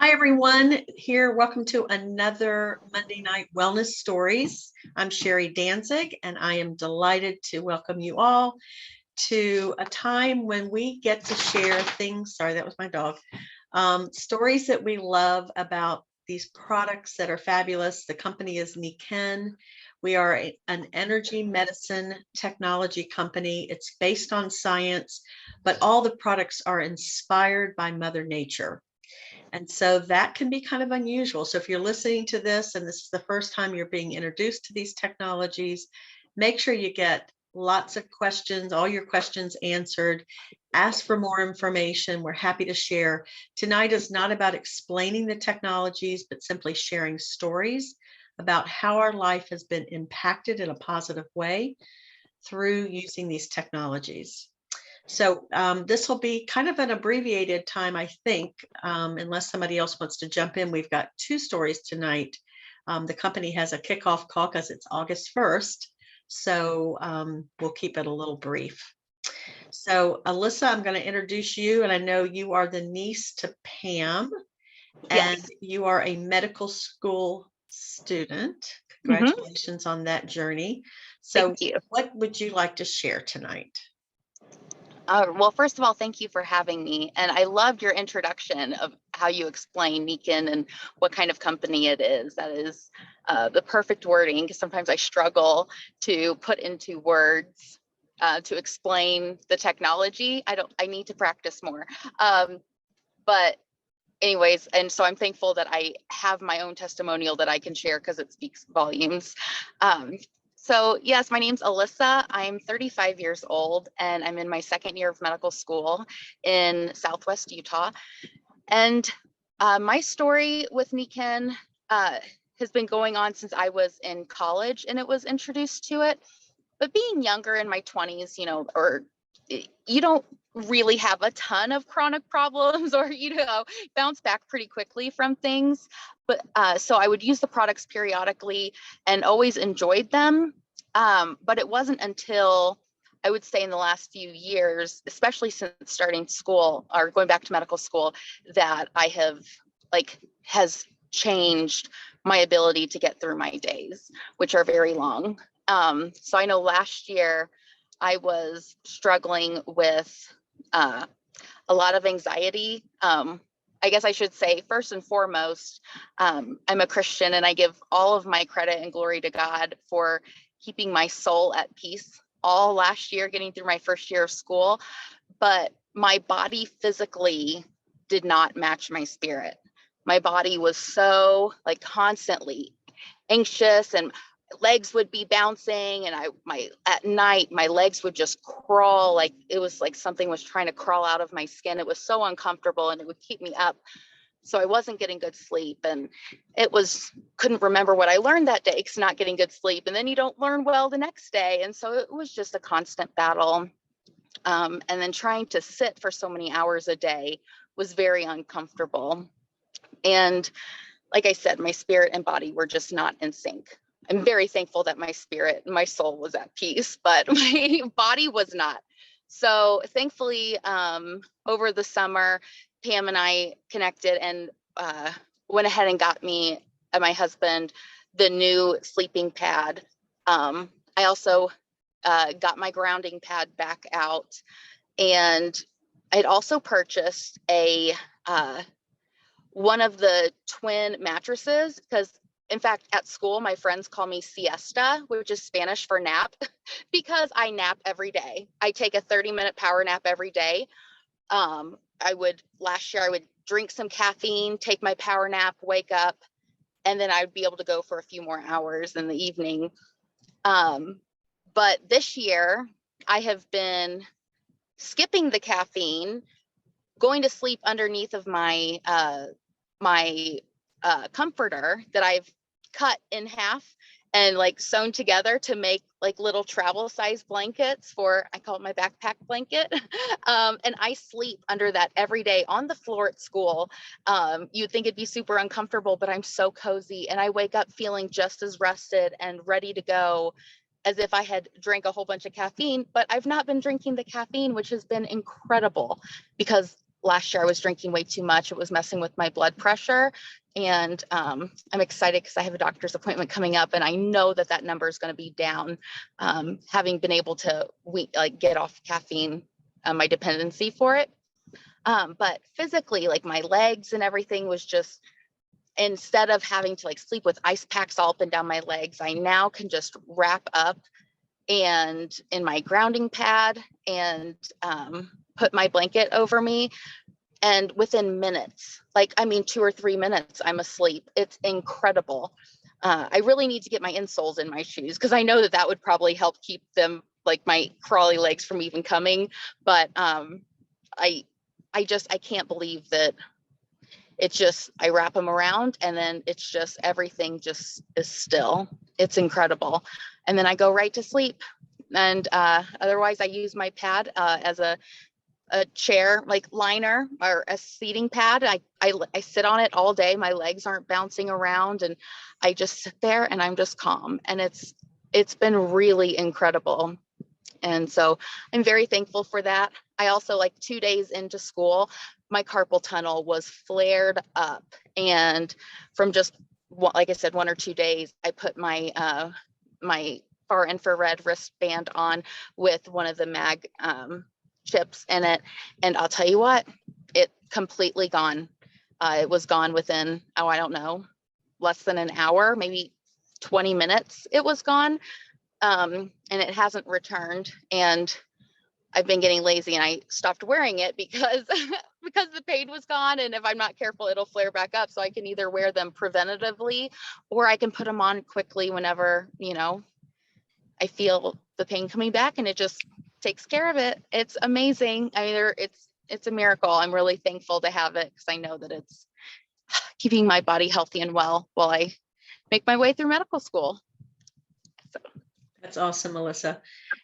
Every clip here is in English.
Hi, everyone. Here, welcome to another Monday Night Wellness Stories. I'm Sherry Danzig, and I am delighted to welcome you all to a time when we get to share things. Sorry, that was my dog. Stories that we love about these products that are fabulous. The company is Niken. We are an energy medicine technology company. It's based on science, but all the products are inspired by Mother Nature. And so that can be kind of unusual. So if you're listening to this and this is the first time you're being introduced to these technologies, make sure you get lots of questions, all your questions answered. Ask for more information. We're happy to share. Tonight is not about explaining the technologies, but simply sharing stories about how our life has been impacted in a positive way through using these technologies. So this will be kind of an abbreviated time, I think, unless somebody else wants to jump in. We've got two stories tonight. The company has a kickoff call because it's August 1st. So we'll keep it a little brief. So Alyssa, I'm going to introduce you, and I know you are the niece to Pam, and Yes. you are a medical school student. hmm Congratulations on that journey. So Thank you. what would you like to share tonight? Well, first of all, thank you for having me. And I loved your introduction of how you explain Meekin and what kind of company it is. That is the perfect wording, because sometimes I struggle to put into words to explain the technology. I need to practice more. But anyways, and so I'm thankful that I have my own testimonial that I can share because it speaks volumes. Um, so yes, my name's Alyssa. I'm 35 years old and I'm in my second year of medical school in Southwest Utah. And my story with Niken has been going on since I was in college and it was introduced to it. But being younger in my 20s, or you don't really have a ton of chronic problems or bounce back pretty quickly from things, but so I would use the products periodically and always enjoyed them, but it wasn't until I would say in the last few years, especially since starting school or going back to medical school, that I have has changed my ability to get through my days, which are very long. So I know last year I was struggling with a lot of anxiety. I guess I should say, first and foremost, I'm a Christian and I give all of my credit and glory to God for keeping my soul at peace all last year, getting through my first year of school. But my body physically did not match my spirit. My body was so constantly anxious and legs would be bouncing, and at night my legs would just crawl, like it was like something was trying to crawl out of my skin. It was so uncomfortable and it would keep me up. So I wasn't getting good sleep, and couldn't remember what I learned that day because not getting good sleep, and then you don't learn well the next day. And so it was just a constant battle. And then trying to sit for so many hours a day was very uncomfortable. And like I said, my spirit and body were just not in sync. I'm very thankful that my spirit and my soul was at peace, but my body was not. So thankfully, over the summer, Pam and I connected and went ahead and got me and my husband the new sleeping pad. I also got my grounding pad back out, and I'd also purchased one of the twin mattresses, because in fact at school my friends call me siesta, which is Spanish for nap, because I nap every day. I take a 30-minute power nap every day. Last year I would drink some caffeine, take my power nap, wake up, and then I'd be able to go for a few more hours in the evening. But this year I have been skipping the caffeine, going to sleep underneath of my comforter that I've cut in half and sewn together to make little travel size blankets I call it my backpack blanket. And I sleep under that every day on the floor at school. You'd think it'd be super uncomfortable, but I'm so cozy, and I wake up feeling just as rested and ready to go as if I had drank a whole bunch of caffeine. But I've not been drinking the caffeine, which has been incredible, because last year I was drinking way too much. It was messing with my blood pressure. And I'm excited because I have a doctor's appointment coming up, and I know that that number is going to be down, having been able to get off caffeine, my dependency for it. But physically, like my legs and everything was just, instead of having to like sleep with ice packs all up and down my legs, I now can just wrap up and in my grounding pad and put my blanket over me. And within minutes, 2 or 3 minutes, I'm asleep. It's incredible. I really need to get my insoles in my shoes because I know that that would probably help keep them, like my crawly legs, from even coming. But I can't believe that it's just, I wrap them around and then it's just, everything just is still. It's incredible. And then I go right to sleep. And otherwise I use my pad as a chair, like liner or a seating pad. I sit on it all day. My legs aren't bouncing around and I just sit there and I'm just calm. And it's been really incredible. And so I'm very thankful for that. I also, like 2 days into school, my carpal tunnel was flared up. And from just, like I said, 1 or 2 days, I put my my far infrared wristband on with one of the mag chips in it. And I'll tell you what, it completely gone. It was gone within, I don't know, less than an hour, maybe 20 minutes, it was gone. And it hasn't returned. And I've been getting lazy and I stopped wearing it because the pain was gone. And if I'm not careful, it'll flare back up. So I can either wear them preventatively or I can put them on quickly whenever, I feel the pain coming back, and it just takes care of it. It's amazing. I mean, it's a miracle. I'm really thankful to have it because I know that it's keeping my body healthy and well while I make my way through medical school. So. That's awesome, Melissa.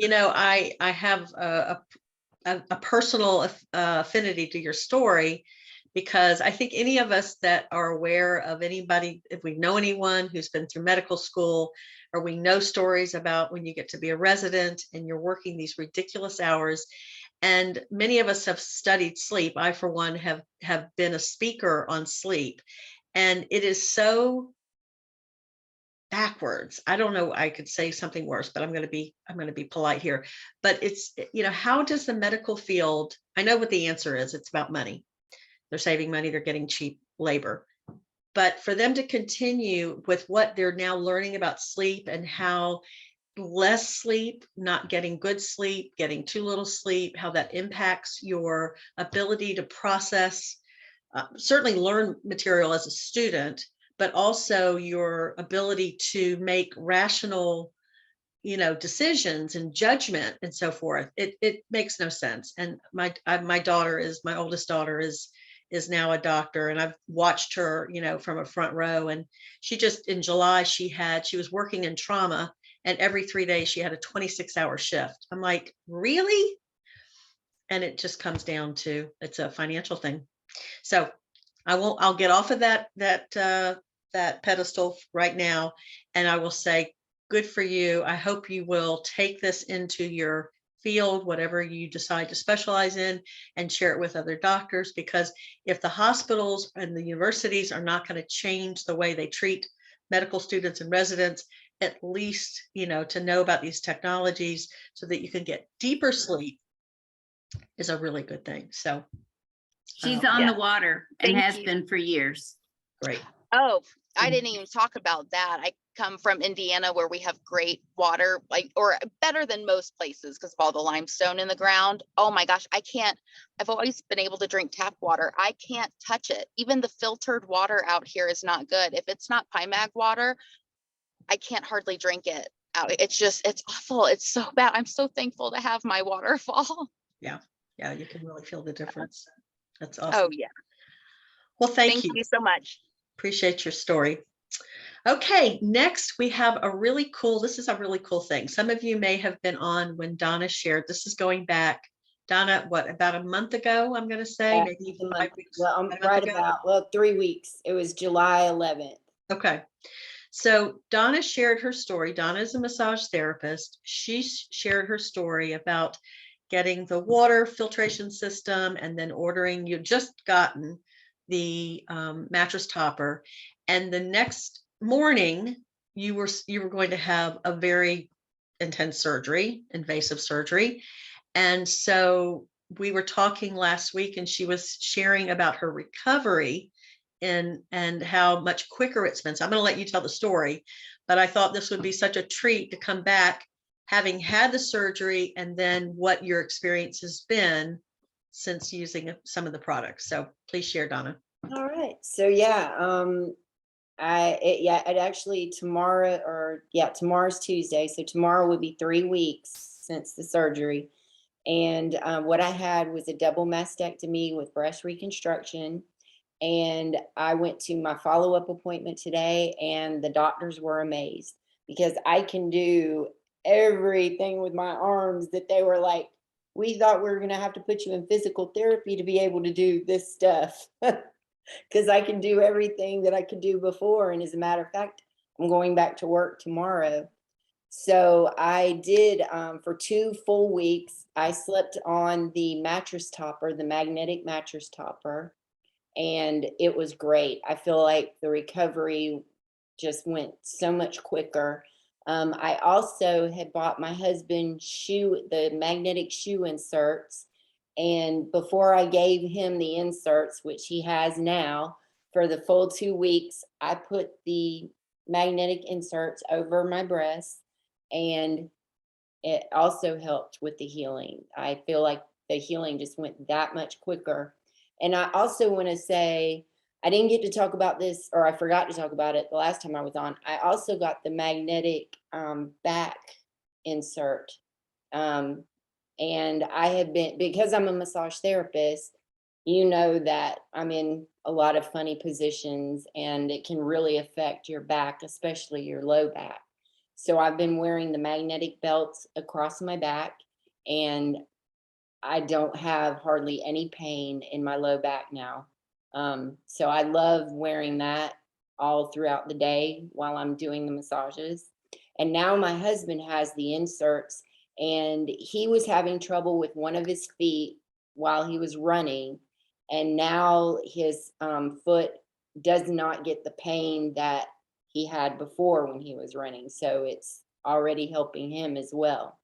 I have a personal affinity to your story because I think any of us that are aware of anybody, if we know anyone who's been through medical school, or we know stories about when you get to be a resident and you're working these ridiculous hours. And many of us have studied sleep. I, for one, have been a speaker on sleep. And it is so backwards. I don't know, I could say something worse, but I'm going to be polite here. But it's, how does the medical field, I know what the answer is. It's about money. They're saving money, they're getting cheap labor. But for them to continue with what they're now learning about sleep and how less sleep, not getting good sleep, getting too little sleep, how that impacts your ability to process, certainly learn material as a student, but also your ability to make rational, decisions and judgment and so forth. It makes no sense. And my oldest daughter is now a doctor, and I've watched her, from a front row. And she just, in July, she was working in trauma, and every 3 days she had a 26-hour shift. I'm like, really? And it just comes down to, it's a financial thing. So I'll get off of that pedestal right now. And I will say, good for you. I hope you will take this into your field, whatever you decide to specialize in, and share it with other doctors, because if the hospitals and the universities are not going to change the way they treat medical students and residents, at least, to know about these technologies so that you can get deeper sleep is a really good thing. So she's on the water and Thank has you. been for years. Great. Oh, I didn't even talk about that. I come from Indiana where we have great water, or better than most places because of all the limestone in the ground. Oh my gosh, I've always been able to drink tap water. I can't touch it. Even the filtered water out here is not good. If it's not PIMAG water, I can't hardly drink it out. It's awful. It's so bad. I'm so thankful to have my waterfall. Yeah, you can really feel the difference. That's awesome. Oh yeah. Well, thank you so much. Appreciate your story. Okay, next we have this is a really cool thing. Some of you may have been on when Donna shared. This is going back, Donna, about a month ago, I'm going to say, maybe even 5 weeks. Well, I'm right about 3 weeks. It was July 11th. Okay. So Donna shared her story. Donna is a massage therapist. She shared her story about getting the water filtration system and then ordering, you just gotten the mattress topper, and the next morning you were going to have a very intense surgery, invasive surgery. And so we were talking last week and she was sharing about her recovery and how much quicker it's been. So I'm going to let you tell the story, but I thought this would be such a treat to come back having had the surgery and then what your experience has been since using some of the products. So please share, Donna. All right. So yeah, it actually tomorrow's Tuesday. So tomorrow would be 3 weeks since the surgery. And what I had was a double mastectomy with breast reconstruction. And I went to my follow-up appointment today, and the doctors were amazed because I can do everything with my arms that they were like, we thought we were going to have to put you in physical therapy to be able to do this stuff. Because I can do everything that I could do before. And as a matter of fact, I'm going back to work tomorrow. So I did, for 2 full weeks, I slept on the mattress topper, the magnetic mattress topper, and it was great. I feel like the recovery just went so much quicker. I also had bought my husband the magnetic shoe inserts. And before I gave him the inserts, which he has now, for the full 2 weeks, I put the magnetic inserts over my breasts, and it also helped with the healing. I feel like the healing just went that much quicker. And I also want to say, I didn't get to talk about this, or I forgot to talk about it the last time I was on. I also got the magnetic back insert. And I have been, because I'm a massage therapist, you know that I'm in a lot of funny positions and it can really affect your back, especially your low back. So I've been wearing the magnetic belts across my back, and I don't have hardly any pain in my low back now. So I love wearing that all throughout the day while I'm doing the massages. And now my husband has the inserts, and he was having trouble with one of his feet while he was running. And now his foot does not get the pain that he had before when he was running. So it's already helping him as well.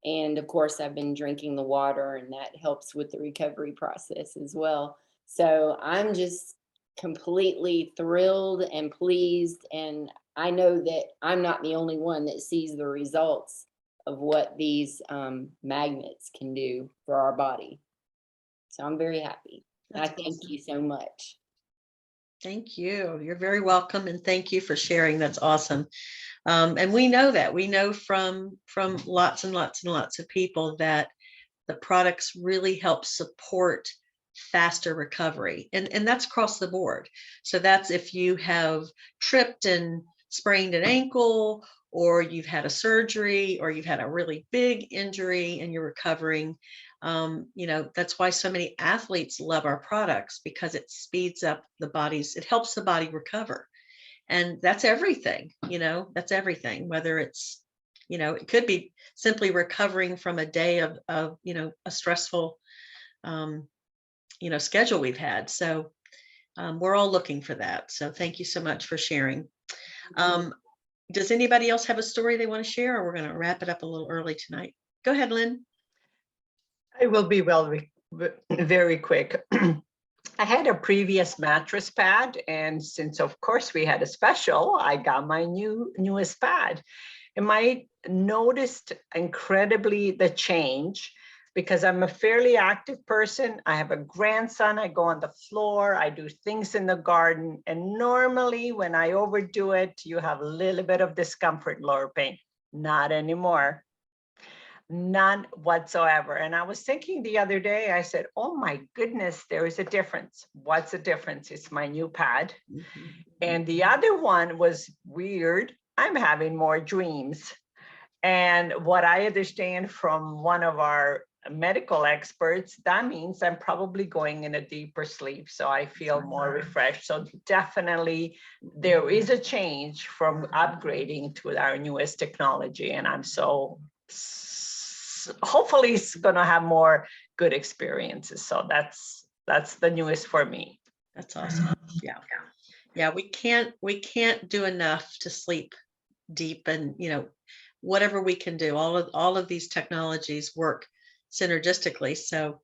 And of course, I've been drinking the water, and that helps with the recovery process as well. So I'm just completely thrilled and pleased. And I know that I'm not the only one that sees the results of what these magnets can do for our body. So I'm very happy. And I thank you so much. Thank you. You're very welcome. And thank you for sharing. That's awesome. And we know that. We know from lots and lots and lots of people that the products really help support faster recovery. And that's across the board. So that's if you have tripped and sprained an ankle, or you've had a surgery, or you've had a really big injury and you're recovering. That's why so many athletes love our products, because it speeds up it helps the body recover. And that's everything, that's everything, whether it's, it could be simply recovering from a day of a stressful, schedule we've had. So we're all looking for that. So thank you so much for sharing. Does anybody else have a story they want to share, or we're going to wrap it up a little early tonight? Go ahead, Lynn. I will be very quick. I had a previous mattress pad, and since of course we had a special, I got my newest pad. And I noticed incredibly the change, because I'm a fairly active person. I have a grandson, I go on the floor, I do things in the garden. And normally when I overdo it, you have a little bit of discomfort, lower pain. Not anymore. None whatsoever. And I was thinking the other day, I said, oh my goodness, there is a difference. What's the difference? It's my new pad. And the other one was weird. I'm having more dreams. And what I understand from one of our medical experts, that means I'm probably going in a deeper sleep. So I feel more refreshed. So definitely there is a change from upgrading to our newest technology. And I'm so hopefully it's gonna have more good experiences. So that's the newest for me. That's awesome. Yeah. Yeah, we can't do enough to sleep deep, and whatever we can do, all of these technologies work synergistically. So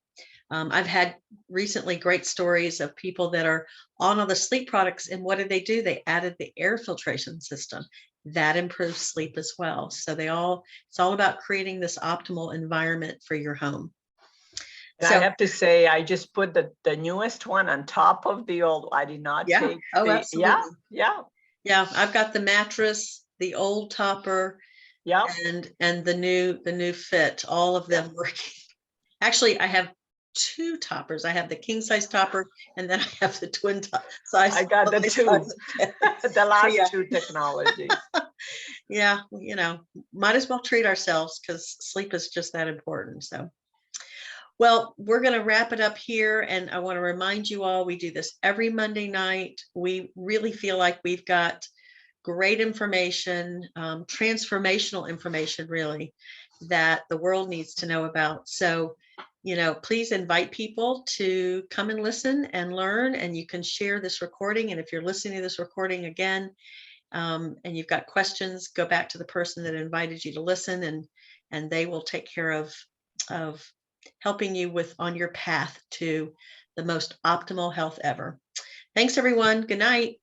I've had recently great stories of people that are on all the sleep products, and what did they do? They added the air filtration system that improves sleep as well. So it's all about creating this optimal environment for your home. And I have to say, I just put the newest one on top of the old. I did not Yeah. take Oh, the, absolutely. yeah. I've got the mattress, the old topper, Yeah. and the new fit, all of them working. Actually, I have two toppers. I have the king size topper, and then I have the twin size. I got the two, the last yeah. two technologies. Yeah, might as well treat ourselves, because sleep is just that important. So, well, we're going to wrap it up here. And I want to remind you all, we do this every Monday night. We really feel like we've got great information, transformational information, really, that the world needs to know about. So, please invite people to come and listen and learn, and you can share this recording. And if you're listening to this recording again, and you've got questions, go back to the person that invited you to listen, and they will take care of helping you on your path to the most optimal health ever. Thanks, everyone. Good night.